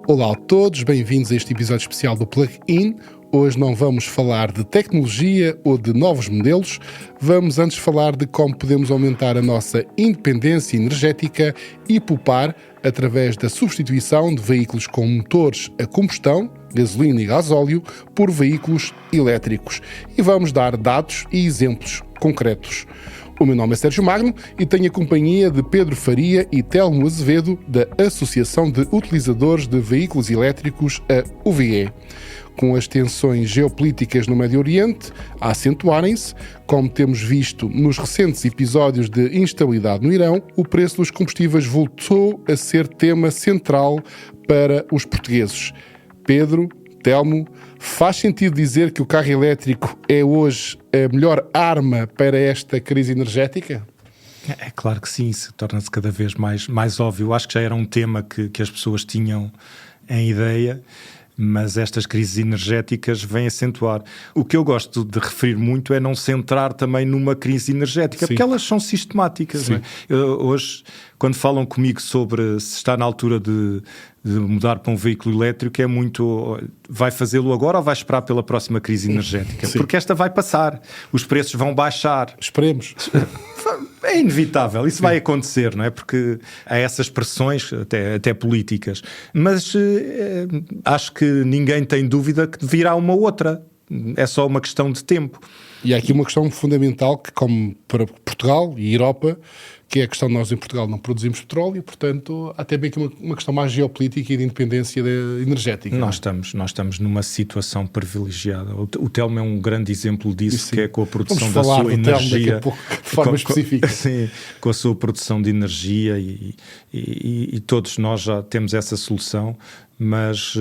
Olá a todos, bem-vindos a este episódio especial do Plug-in. Hoje não vamos falar de tecnologia ou de novos modelos, vamos antes falar de como podemos aumentar a nossa independência energética e poupar através da substituição de veículos com motores a combustão, gasolina e gasóleo, por veículos elétricos. E vamos dar dados e exemplos concretos. O meu nome é Sérgio Magno e tenho a companhia de Pedro Faria e Telmo Azevedo da Associação de Utilizadores de Veículos Elétricos, a UVE. Com as tensões geopolíticas no Médio Oriente a acentuarem-se, como temos visto nos recentes episódios de instabilidade no Irão, o preço dos combustíveis voltou a ser tema central para os portugueses. Pedro, Telmo, faz sentido dizer que o carro elétrico é hoje a melhor arma para esta crise energética? É claro que sim, isso torna-se cada vez mais óbvio. Eu acho que já era um tema que as pessoas tinham em ideia, mas estas crises energéticas vêm acentuar. O que eu gosto de referir muito é não centrar também numa crise energética, Sim. porque elas são sistemáticas. Não é? Hoje, quando falam comigo sobre se está na altura de mudar para um veículo elétrico, é muito, vai fazê-lo agora ou vai esperar pela próxima crise energética? Sim. Porque esta vai passar, os preços vão baixar. Esperemos. É inevitável, isso vai acontecer, não é? Porque há essas pressões, até políticas. Mas acho que ninguém tem dúvida que virá uma outra. É só uma questão de tempo. E há aqui uma questão fundamental que, como para Portugal e Europa, que é a questão de nós em Portugal não produzimos petróleo, portanto, há até bem que uma questão mais geopolítica e de independência energética. Nós estamos numa situação privilegiada. O Telmo é um grande exemplo disso, que é com a produção da sua energia. Daqui a pouco, de forma específica. Sim, com a sua produção de energia e todos nós já temos essa solução, mas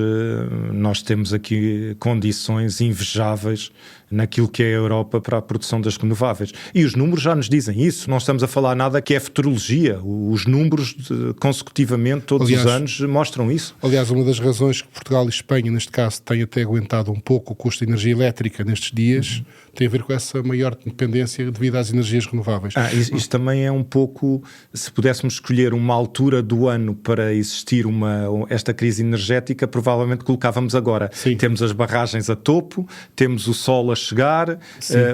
nós temos aqui condições invejáveis naquilo que é a Europa para a produção das renováveis. E os números já nos dizem isso, não estamos a falar nada que é futurologia. Os números consecutivamente, todos os anos, mostram isso. Aliás, uma das razões que Portugal e Espanha, neste caso, têm até aguentado um pouco o custo de energia elétrica nestes dias, tem a ver com essa maior dependência devido às energias renováveis. Isto também é um pouco, se pudéssemos escolher uma altura do ano para existir esta crise energética, provavelmente colocávamos agora. Sim. Temos as barragens a topo, temos o sol a chegar,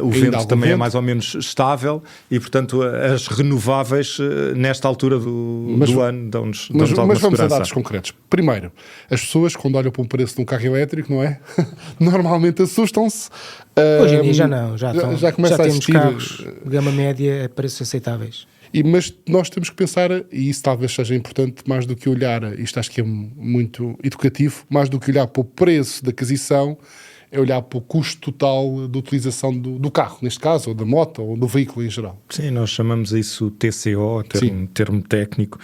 o vento também é mais ou menos estável e, portanto, as renováveis nesta altura do ano dão-nos alguma segurança. Mas vamos a dados concretos. Primeiro, as pessoas, quando olham para um preço de um carro elétrico, não é? Normalmente assustam-se. Hoje em dia já não, já começa a temos existir carros de gama média a preços aceitáveis. Mas nós temos que pensar, e isso talvez seja importante, mais do que olhar, isto acho que é muito educativo, mais do que olhar para o preço da aquisição, é olhar para o custo total de utilização do carro, neste caso, ou da moto, ou do veículo em geral. Sim, nós chamamos isso TCO, um termo técnico,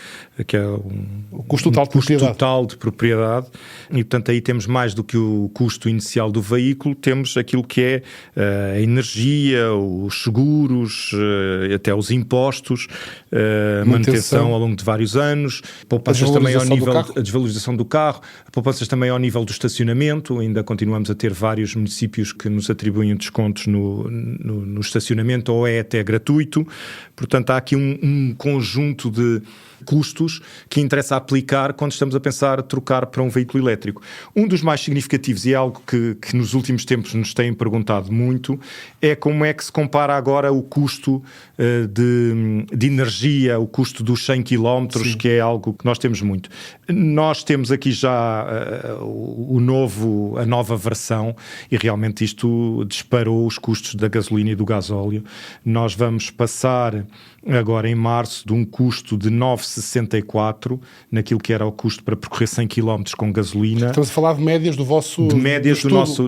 que é o custo total de propriedade. E, portanto, aí temos mais do que o custo inicial do veículo, temos aquilo que é a energia, os seguros, até os impostos, a manutenção ao longo de vários anos, poupanças também ao nível a desvalorização do carro, poupanças também ao nível do estacionamento, ainda continuamos a ter vários municípios que nos atribuem descontos no estacionamento ou é até gratuito. Portanto, há aqui um conjunto de custos que interessa aplicar quando estamos a pensar trocar para um veículo elétrico. Um dos mais significativos, e é algo que nos últimos tempos nos têm perguntado muito, é como é que se compara agora o custo de energia, o custo dos 100 km, que é algo que nós temos muito. Nós temos aqui já a nova versão e realmente isto disparou os custos da gasolina e do gasóleo. Nós vamos passar agora em março de um custo de 9,64 naquilo que era o custo para percorrer 100 km com gasolina. Estamos a falar de médias do vosso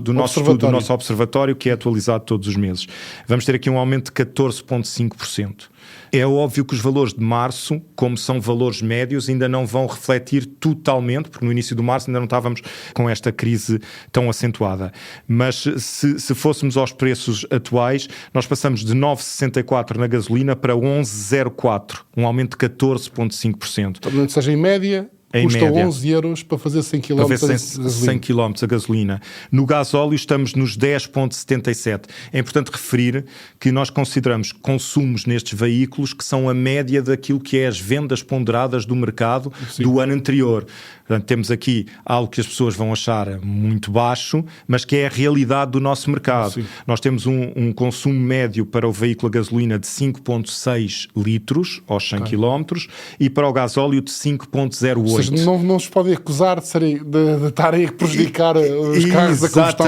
do nosso observatório, que é atualizado todos os meses. Vamos ter aqui um aumento de 14,5%. É óbvio que os valores de março, como são valores médios, ainda não vão refletir totalmente, porque no início do março ainda não estávamos com esta crise tão acentuada. Mas se fôssemos aos preços atuais, nós passamos de 9,64 na gasolina para 11,04, um aumento de 14,5%. Ou seja, em média, Custa média. 11 euros para fazer 100 km Para ver a 100 gasolina. km a gasolina. No gasóleo estamos nos 10,77. É importante referir que nós consideramos consumos nestes veículos que são a média daquilo que é as vendas ponderadas do mercado do ano anterior. Portanto, temos aqui algo que as pessoas vão achar muito baixo, mas que é a realidade do nosso mercado. Sim. Nós temos um consumo médio para o veículo a gasolina de 5,6 litros aos 100 km e para o gasóleo de 5,08. Ou seja, não se podem acusar de estarem a prejudicar os carros a combustão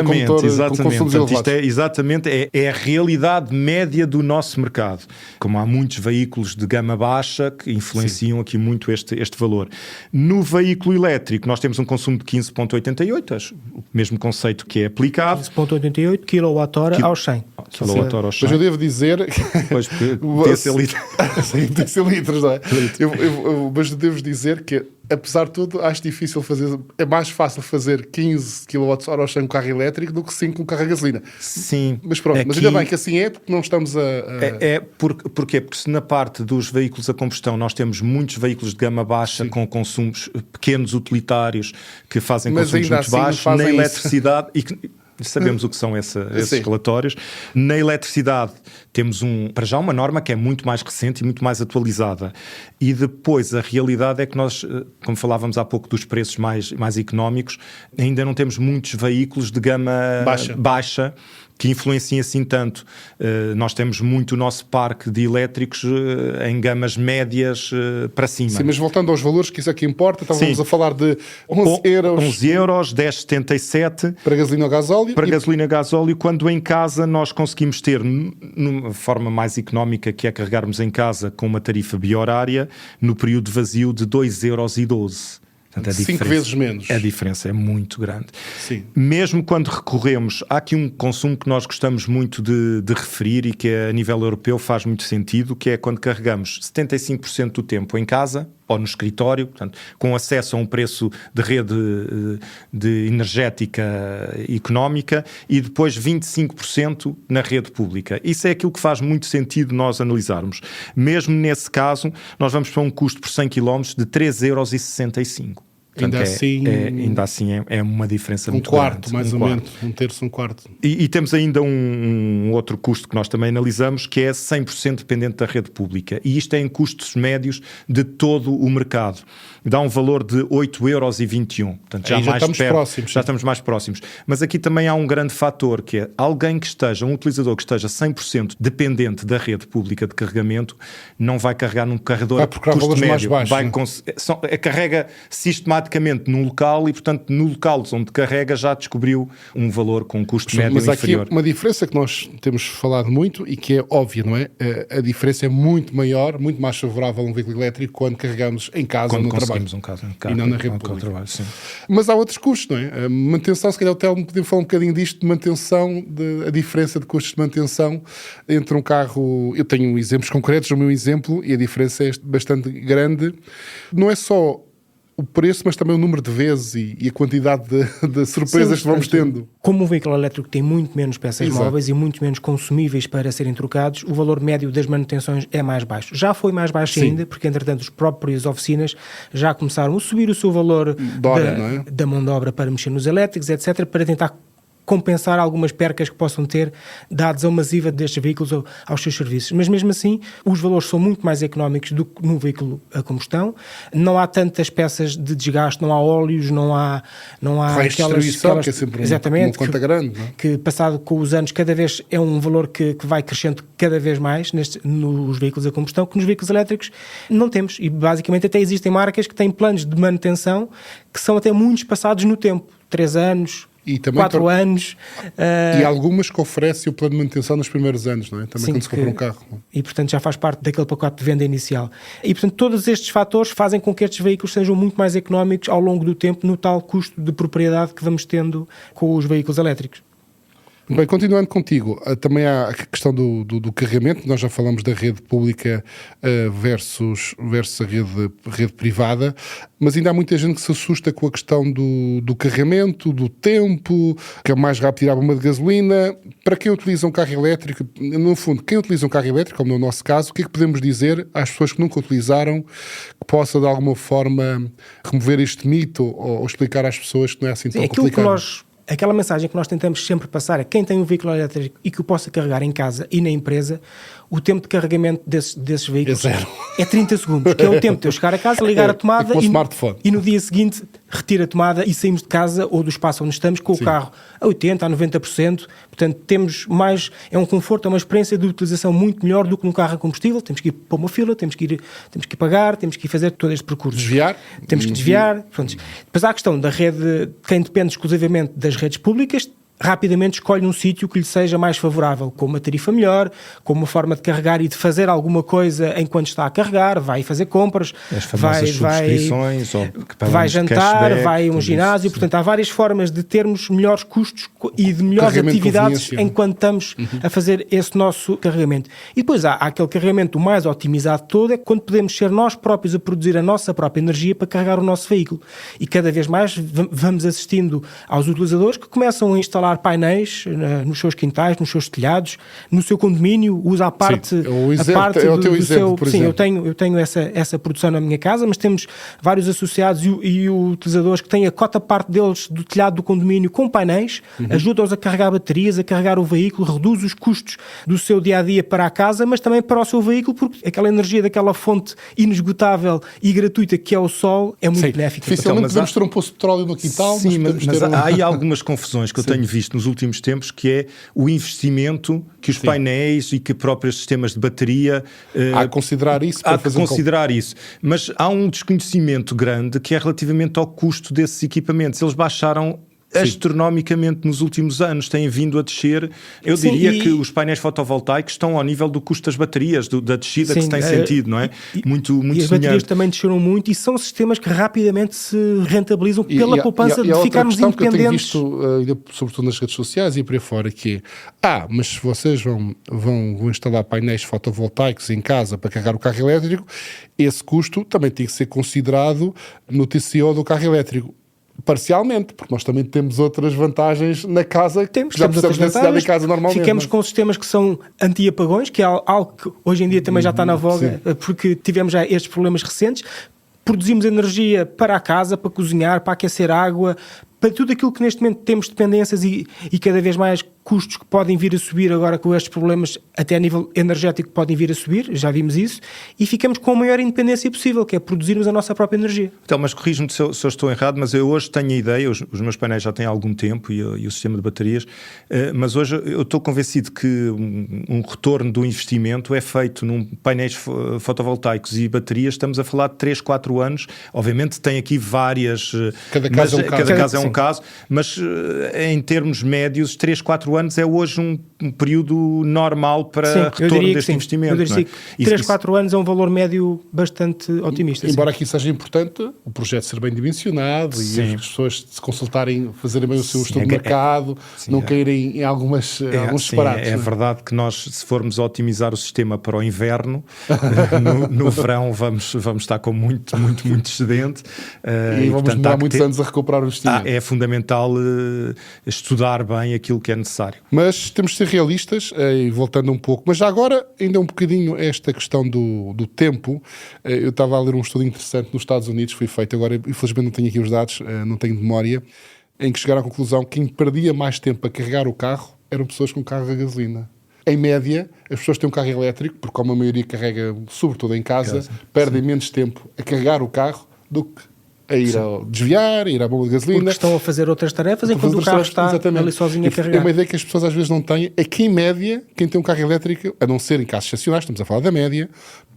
com consumos Portanto, elevados. É a realidade média do nosso mercado. Como há muitos veículos de gama baixa que influenciam aqui muito este valor. No veículo elétrico, nós temos um consumo de 15,88, o mesmo conceito que é aplicado. 15,88 kWh aos 100. KWh aos 100. Mas eu devo dizer... Pois, porque Sim, tem que ser litros, não é? Mas devo dizer que, apesar de tudo, acho difícil fazer... É mais fácil fazer 15 kWh aos 100 com carro elétrico do que 5 com carro a gasolina. Sim. Mas pronto, mas ainda bem que assim é, porque não estamos a... Porquê? Porque se na parte dos veículos a combustão nós temos muitos veículos de gama baixa com consumos pequenos utilitários que fazem Mas consumos ainda muito assim baixos, fazem na isso. eletricidade... Sabemos o que são esses relatórios. Na eletricidade temos para já uma norma que é muito mais recente e muito mais atualizada. E depois a realidade é que nós, como falávamos há pouco dos preços mais económicos, ainda não temos muitos veículos de gama baixa que influenciem assim tanto. Nós temos muito o nosso parque de elétricos em gamas médias para cima. Sim, mas voltando aos valores, que isso é que importa, estávamos a falar de 11 euros... 11 euros, 10,77... Para gasolina ou gasóleo? Para gasolina e gasóleo, quando em casa nós conseguimos ter, numa forma mais económica, que é carregarmos em casa com uma tarifa bi-horária, no período vazio de 2,12 €. Portanto, 5 vezes menos. A diferença é muito grande. Sim. Mesmo quando recorremos, há aqui um consumo que nós gostamos muito de referir e que a nível europeu faz muito sentido, que é quando carregamos 75% do tempo em casa ou no escritório, portanto, com acesso a um preço de rede de energética económica e depois 25% na rede pública. Isso é aquilo que faz muito sentido nós analisarmos. Mesmo nesse caso, nós vamos para um custo por 100 km de 3,65 €. Portanto, ainda assim é uma diferença muito grande. Um quarto, mais ou menos. Um terço, um quarto. E temos ainda um outro custo que nós também analisamos, que é 100% dependente da rede pública. E isto é em custos médios de todo o mercado. Dá um valor de 8,21 €. Portanto, já estamos próximos. Já estamos mais próximos. Mas aqui também há um grande fator, que é alguém que esteja, um utilizador que esteja 100% dependente da rede pública de carregamento, não vai carregar num carregador de custo médio. Carrega sistematicamente num local e, portanto, no local onde carrega já descobriu um valor com custo médio inferior. Mas aqui uma diferença que nós temos falado muito e que é óbvia, não é? A diferença é muito maior, muito mais favorável a um veículo elétrico quando carregamos em casa, no trabalho. Um carro, e não na rede pública. Trabalho, sim. Mas há outros custos, não é? A manutenção, se calhar o Telmo podia falar um bocadinho disto, de manutenção, a diferença de custos de manutenção entre um carro... Eu tenho exemplos concretos no meu exemplo e a diferença é bastante grande. Não é só o preço, mas também o número de vezes e a quantidade de surpresas que vamos tendo. Como o veículo elétrico tem muito menos peças móveis e muito menos consumíveis para serem trocados, o valor médio das manutenções é mais baixo. Já foi mais baixo ainda, porque entretanto as próprias oficinas já começaram a subir o seu valor da mão de obra para mexer nos elétricos, etc., para tentar compensar algumas percas que possam ter dados a uma IVA destes veículos aos seus serviços. Mas mesmo assim, os valores são muito mais económicos do que no veículo a combustão. Não há tantas peças de desgaste, não há óleos, não há aquelas que é sempre exatamente, uma conta grande. Não é? Que passado com os anos, cada vez é um valor que vai crescendo cada vez mais nos veículos a combustão, que nos veículos elétricos não temos. E basicamente até existem marcas que têm planos de manutenção que são até muito espaçados no tempo. 3 anos... E também 4 anos. E algumas que oferecem o plano de manutenção nos primeiros anos, não é? Também quando se compra um carro. E, portanto, já faz parte daquele pacote de venda inicial. E, portanto, todos estes fatores fazem com que estes veículos sejam muito mais económicos ao longo do tempo no tal custo de propriedade que vamos tendo com os veículos elétricos. Bem, continuando contigo, também há a questão do carregamento. Nós já falamos da rede pública versus a rede privada, mas ainda há muita gente que se assusta com a questão do carregamento, do tempo, que é mais rápido tirar uma de gasolina. Para quem utiliza um carro elétrico, no fundo, quem utiliza um carro elétrico, como no nosso caso, o que é que podemos dizer às pessoas que nunca utilizaram, que possa de alguma forma remover este mito ou explicar às pessoas que não é assim tão complicado. Aquela mensagem que nós tentamos sempre passar a quem tem um veículo elétrico e que o possa carregar em casa e na empresa, o tempo de carregamento desses veículos é 30 segundos, que é o tempo de eu chegar a casa, ligar a tomada e no dia seguinte retiro a tomada e saímos de casa ou do espaço onde estamos com o carro a 80%, a 90%. Portanto, temos mais, é um conforto, é uma experiência de utilização muito melhor do que num carro a combustível. Temos que ir para uma fila, temos que ir pagar, temos que ir fazer todo este percurso. Temos que desviar. Pronto. Depois há a questão da rede, quem depende exclusivamente das redes públicas, rapidamente escolhe um sítio que lhe seja mais favorável, com uma tarifa melhor, com uma forma de carregar e de fazer alguma coisa enquanto está a carregar, vai fazer compras, vai jantar, vai a um ginásio. Portanto, há várias formas de termos melhores custos e de melhores atividades enquanto estamos a fazer esse nosso carregamento. E depois há aquele carregamento mais otimizado todo, é quando podemos ser nós próprios a produzir a nossa própria energia para carregar o nosso veículo. E cada vez mais vamos assistindo aos utilizadores que começam a instalar painéis nos seus quintais, nos seus telhados, no seu condomínio, usa a parte do seu... Sim, eu tenho essa produção na minha casa, mas temos vários associados e utilizadores que têm a cota parte deles do telhado do condomínio com painéis, ajuda-os a carregar baterias, a carregar o veículo, reduz os custos do seu dia-a-dia para a casa, mas também para o seu veículo, porque aquela energia daquela fonte inesgotável e gratuita que é o sol é muito benéfica. Dificilmente podemos ter um poço de petróleo no quintal. Sim, mas há aí algumas confusões que eu tenho visto nos últimos tempos, que é o investimento que os painéis e que próprios sistemas de bateria... Há que considerar isso. Isso. Mas há um desconhecimento grande que é relativamente ao custo desses equipamentos. Eles baixaram astronomicamente nos últimos anos, têm vindo a descer. Eu diria que os painéis fotovoltaicos estão ao nível do custo das baterias, da descida que se tem sentido, não é? Muito e as baterias também desceram muito e são sistemas que rapidamente se rentabilizam pela poupança de ficarmos independentes. Que eu tenho visto, sobretudo nas redes sociais e por aí fora, que mas se vocês vão instalar painéis fotovoltaicos em casa para carregar o carro elétrico, esse custo também tem que ser considerado no TCO do carro elétrico. Parcialmente, porque nós também temos outras vantagens na casa que já precisamos necessidade em casa normalmente. Ficamos com sistemas que são anti-apagões, que é algo que hoje em dia também já está na voga, porque tivemos já estes problemas recentes. Produzimos energia para a casa, para cozinhar, para aquecer água, para tudo aquilo que neste momento temos dependências e cada vez mais custos que podem vir a subir agora com estes problemas, até a nível energético podem vir a subir, já vimos isso, e ficamos com a maior independência possível, que é produzirmos a nossa própria energia. Então, mas corrijo-me se eu estou errado, mas eu hoje tenho a ideia, os meus painéis já têm há algum tempo e o sistema de baterias, mas hoje eu estou convencido que um retorno do investimento é feito num painéis fotovoltaicos e baterias, estamos a falar de 3, 4 anos, obviamente tem aqui várias... Cada caso é um caso, mas em termos médios, 3, 4 anos é hoje um período normal para retorno deste investimento. Eu diria que 3, 4 anos é um valor médio bastante otimista. Embora aqui seja importante o projeto ser bem dimensionado e as pessoas se consultarem, fazerem bem o seu estudo de mercado, não caírem em alguns disparates. É verdade que nós, se formos otimizar o sistema para o inverno, no verão vamos estar com muito excedente. E vamos demorar muitos anos a recuperar o investimento. É fundamental estudar bem aquilo que é necessário. Mas temos de ser realistas, e voltando um pouco, mas já agora ainda um bocadinho esta questão do tempo. Eu estava a ler um estudo interessante nos Estados Unidos, foi feito agora, infelizmente não tenho aqui os dados, não tenho de memória, em que chegaram à conclusão que quem perdia mais tempo a carregar o carro eram pessoas com carro a gasolina. Em média, as pessoas que têm um carro elétrico, porque como a maioria carrega sobretudo em casa. Perdem menos tempo a carregar o carro do que a ir a desviar, a ir à bomba de gasolina. Porque estão a fazer outras tarefas enquanto o carro está ali sozinho a carregar. É uma ideia que as pessoas às vezes não têm, é que em média, quem tem um carro elétrico, a não ser em casos excepcionais, estamos a falar da média,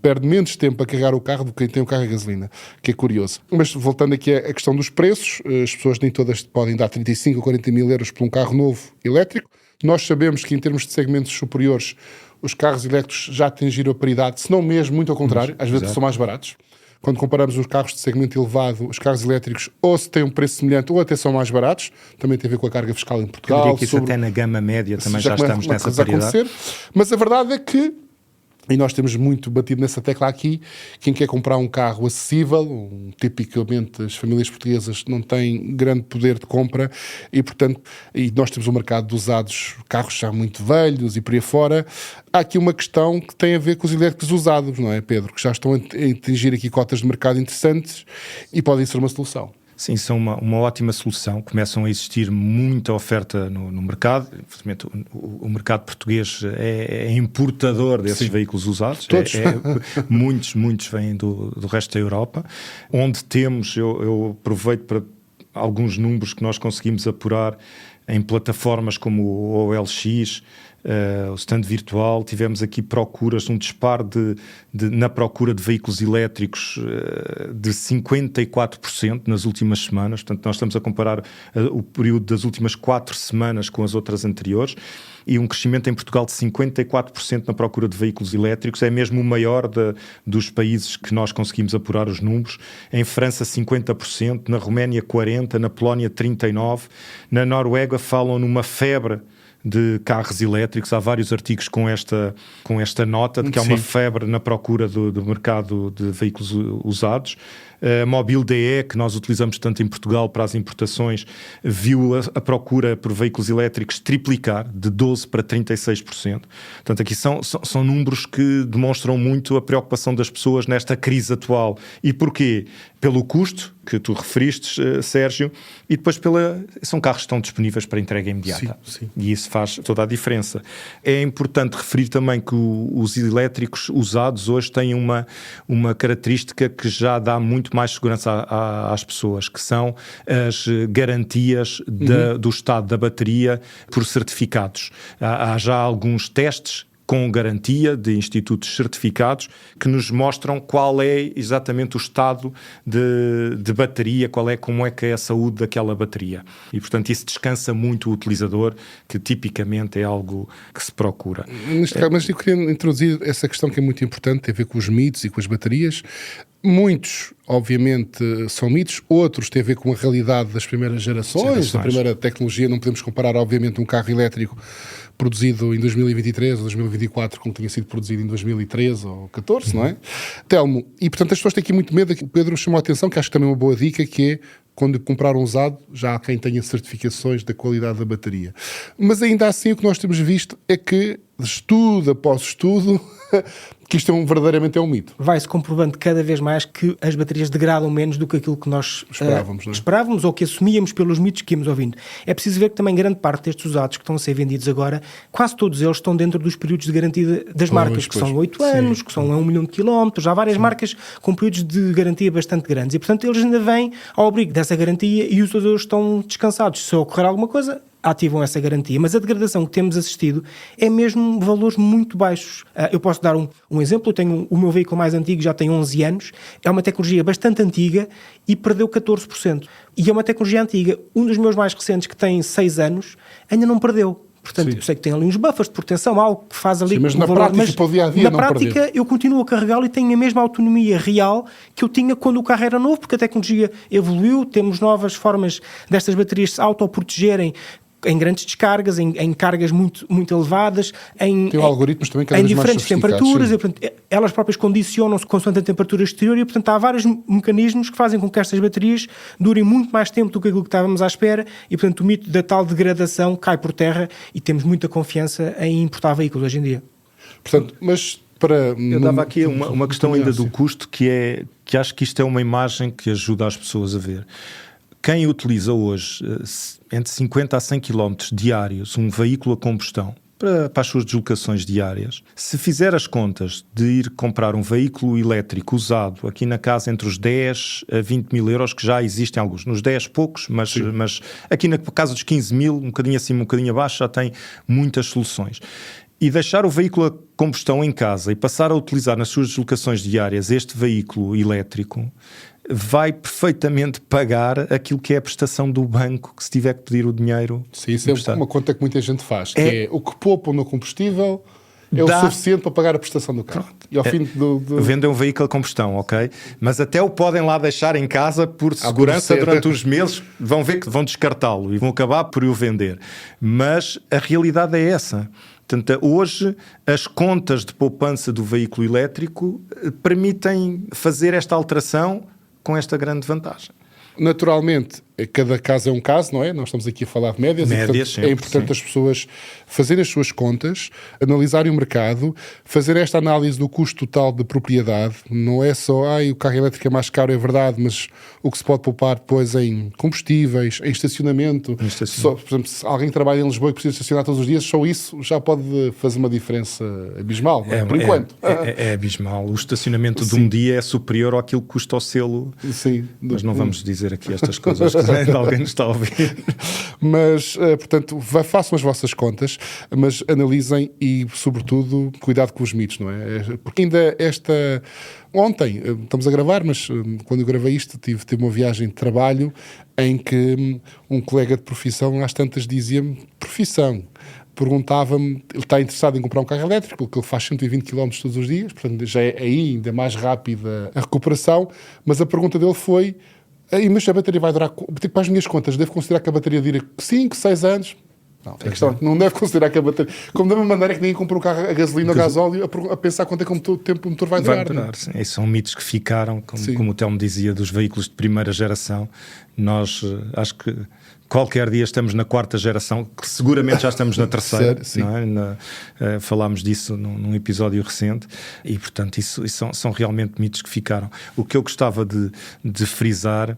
perde menos tempo a carregar o carro do que quem tem um carro a gasolina, que é curioso. Mas voltando aqui à questão dos preços, as pessoas nem todas podem dar 35 ou 40 mil euros por um carro novo elétrico. Nós sabemos que em termos de segmentos superiores, os carros elétricos já atingiram a paridade, se não mesmo, muito ao contrário, às vezes são mais baratos. Quando comparamos os carros de segmento elevado, os carros elétricos ou se têm um preço semelhante ou até são mais baratos, também tem a ver com a carga fiscal em Portugal. Eu diria que isso até na gama média também já estamos nessa paridade. Mas a verdade é que e nós temos muito batido nessa tecla aqui, quem quer comprar um carro acessível, tipicamente as famílias portuguesas não têm grande poder de compra e, portanto, e nós temos um mercado de usados, carros já muito velhos e por aí fora. Há aqui uma questão que tem a ver com os elétricos usados, não é, Pedro? Que já estão a atingir aqui cotas de mercado interessantes e podem ser uma solução. Sim, são uma ótima solução. Começam a existir muita oferta no mercado. Infelizmente, o mercado português é importador desses veículos usados. Todos. Muitos vêm do resto da Europa. Onde temos, eu aproveito para alguns números que nós conseguimos apurar em plataformas como o OLX, o stand virtual. Tivemos aqui procuras, um disparo na procura de veículos elétricos de 54% nas últimas semanas. Portanto, nós estamos a comparar o período das últimas 4 semanas com as outras anteriores, e um crescimento em Portugal de 54% na procura de veículos elétricos. É mesmo o maior dos países que nós conseguimos apurar os números. Em França 50%, na Roménia 40%, na Polónia 39%, na Noruega falam numa febre de carros elétricos. Há vários artigos com esta nota de que há uma febre na procura do mercado de veículos usados. A Mobil.de, que nós utilizamos tanto em Portugal para as importações, viu a procura por veículos elétricos triplicar de 12% para 36%. Portanto, aqui são números que demonstram muito a preocupação das pessoas nesta crise atual. E porquê? Pelo custo, que tu referiste, Sérgio, e depois são carros que estão disponíveis para entrega imediata. Sim. E isso faz toda a diferença. É importante referir também que os elétricos usados hoje têm uma característica que já dá muito mais segurança às pessoas, que são as garantias do estado da bateria por certificados. Há já alguns testes com garantia de institutos certificados que nos mostram qual é exatamente o estado de bateria, como é que é a saúde daquela bateria. E, portanto, isso descansa muito o utilizador, que tipicamente é algo que se procura. Mas eu queria introduzir essa questão que é muito importante, tem a ver com os mitos e com as baterias. Muitos, obviamente, são mitos, outros têm a ver com a realidade das primeiras gerações. Da primeira tecnologia. Não podemos comparar, obviamente, um carro elétrico produzido em 2023 ou 2024 como tinha sido produzido em 2013 ou 2014, não é? Telmo, e portanto as pessoas têm aqui muito medo. O Pedro chamou a atenção, que acho que também é uma boa dica, que é quando comprar um usado, já há quem tenha certificações da qualidade da bateria. Mas ainda assim o que nós temos visto é que, estudo após estudo, que isto verdadeiramente é um mito. Vai-se comprovando cada vez mais que as baterias degradam menos do que aquilo que nós esperávamos ou que assumíamos pelos mitos que íamos ouvindo. É preciso ver que também grande parte destes usados que estão a ser vendidos agora, quase todos eles estão dentro dos períodos de garantia das marcas, que são 8 anos, que são 1 milhão de quilómetros. Há várias marcas com períodos de garantia bastante grandes e, portanto, eles ainda vêm ao abrigo dessa garantia e os usadores estão descansados. Se ocorrer alguma coisa, ativam essa garantia, mas a degradação que temos assistido é mesmo valores muito baixos. Eu posso dar um exemplo. Eu tenho o meu veículo mais antigo, já tem 11 anos, é uma tecnologia bastante antiga e perdeu 14%. E é uma tecnologia antiga. Um dos meus mais recentes, que tem 6 anos, ainda não perdeu. Portanto, eu sei que tem ali uns buffers de proteção, algo que faz ali... Sim, mas na prática, para o dia a dia, na prática, eu continuo a carregá-lo e tenho a mesma autonomia real que eu tinha quando o carro era novo, porque a tecnologia evoluiu, temos novas formas destas baterias se autoprotegerem em grandes descargas, em cargas muito, muito elevadas, em algoritmos também cada em vez mais diferentes temperaturas, e, portanto, elas próprias condicionam-se consoante a temperatura exterior e, portanto, há vários mecanismos que fazem com que estas baterias durem muito mais tempo do que aquilo que estávamos à espera e, portanto, o mito da tal degradação cai por terra e temos muita confiança em importar veículos hoje em dia. Portanto, mas eu dava aqui uma questão ainda do custo, que acho que isto é uma imagem que ajuda as pessoas a ver. Quem utiliza hoje entre 50 a 100 km diários um veículo a combustão para as suas deslocações diárias, se fizer as contas de ir comprar um veículo elétrico usado aqui na casa entre os 10 a 20 mil euros, que já existem alguns, nos 10 poucos, mas aqui na casa dos 15 mil, um bocadinho acima, um bocadinho abaixo, já tem muitas soluções. E deixar o veículo a combustão em casa e passar a utilizar nas suas deslocações diárias este veículo elétrico vai perfeitamente pagar aquilo que é a prestação do banco, que se tiver que pedir o dinheiro. Sim, isso é uma conta que muita gente faz, que é o que poupam no combustível é o suficiente para pagar a prestação do carro. E ao fim vendem um veículo a combustão, ok? Mas até o podem lá deixar em casa por segurança durante uns meses, vão ver que vão descartá-lo e vão acabar por o vender. Mas a realidade é essa. Portanto, hoje, as contas de poupança do veículo elétrico permitem fazer esta alteração com esta grande vantagem. Naturalmente, cada caso é um caso, não é? Nós estamos aqui a falar de médias, e, portanto, sempre, é importante as pessoas fazerem as suas contas, analisarem o mercado, fazer esta análise do custo total de propriedade. Não é só, o carro elétrico é mais caro, é verdade, mas o que se pode poupar depois em combustíveis, em estacionamento. Só, por exemplo, se alguém trabalha em Lisboa e precisa estacionar todos os dias, só isso já pode fazer uma diferença abismal, não é? Por enquanto. É abismal. O estacionamento de um dia é superior àquilo que custa o selo. Sim. Mas não vamos dizer aqui estas coisas que alguém nos está a ouvir. Mas, portanto, façam as vossas contas, mas analisem e, sobretudo, cuidado com os mitos, não é? Porque ainda ontem, estamos a gravar, mas quando eu gravei isto, tive uma viagem de trabalho em que um colega de profissão, às tantas, dizia-me, perguntava-me, ele está interessado em comprar um carro elétrico, porque ele faz 120 km todos os dias, portanto já é aí ainda mais rápida a recuperação, mas a pergunta dele foi: mas a bateria vai durar, tipo, para as minhas contas, devo considerar que a bateria dura 5, 6 anos? Não, a questão não deve considerar que a bateria... Como da mesma maneira que ninguém compra um carro a gasolina ou a gasóleo a pensar quanto é que o tempo o motor vai durar. Sim. Esses são mitos que ficaram, como o Telmo dizia, dos veículos de primeira geração. Nós, acho que qualquer dia estamos na 4ª geração, que seguramente já estamos na 3ª. Não é? Falámos disso num episódio recente e, portanto, isso são realmente mitos que ficaram. O que eu gostava de frisar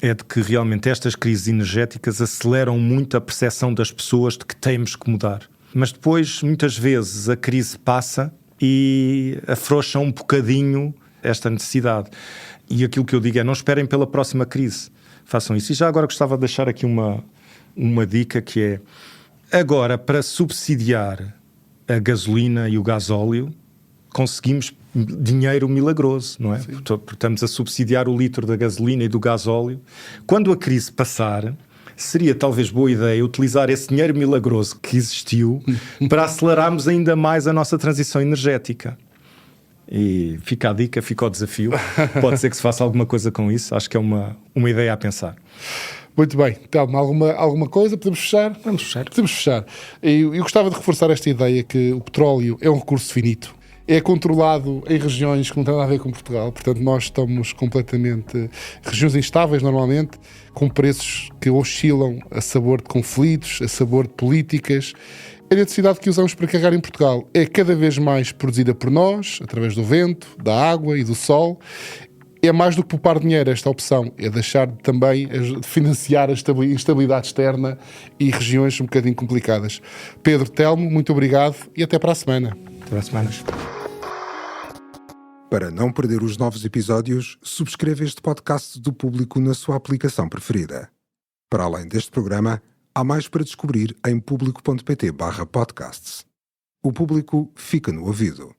é de que realmente estas crises energéticas aceleram muito a percepção das pessoas de que temos que mudar. Mas depois, muitas vezes, a crise passa e afrouxa um bocadinho esta necessidade. E aquilo que eu digo é: não esperem pela próxima crise. Façam isso. E já agora gostava de deixar aqui uma dica, que é: agora, para subsidiar a gasolina e o gasóleo, conseguimos dinheiro milagroso, não é? Porque estamos a subsidiar o litro da gasolina e do gasóleo. Quando a crise passar, seria talvez boa ideia utilizar esse dinheiro milagroso que existiu para acelerarmos ainda mais a nossa transição energética. E fica a dica, fica o desafio. Pode ser que se faça alguma coisa com isso. Acho que é uma ideia a pensar. Muito bem. Telmo, alguma coisa? Podemos fechar? Vamos fechar. Podemos fechar. Eu gostava de reforçar esta ideia que o petróleo é um recurso finito. É controlado em regiões que não têm nada a ver com Portugal. Portanto, nós estamos completamente... regiões instáveis, normalmente, com preços que oscilam a sabor de conflitos, a sabor de políticas. A eletricidade que usamos para carregar em Portugal é cada vez mais produzida por nós, através do vento, da água e do sol. É mais do que poupar dinheiro esta opção, é deixar também de financiar a instabilidade externa e regiões um bocadinho complicadas. Pedro, Telmo, muito obrigado e até para a semana. Até para a semana. Para não perder os novos episódios, subscreva este podcast do Público na sua aplicação preferida. Para além deste programa, há mais para descobrir em público.pt/podcasts. O Público fica no ouvido.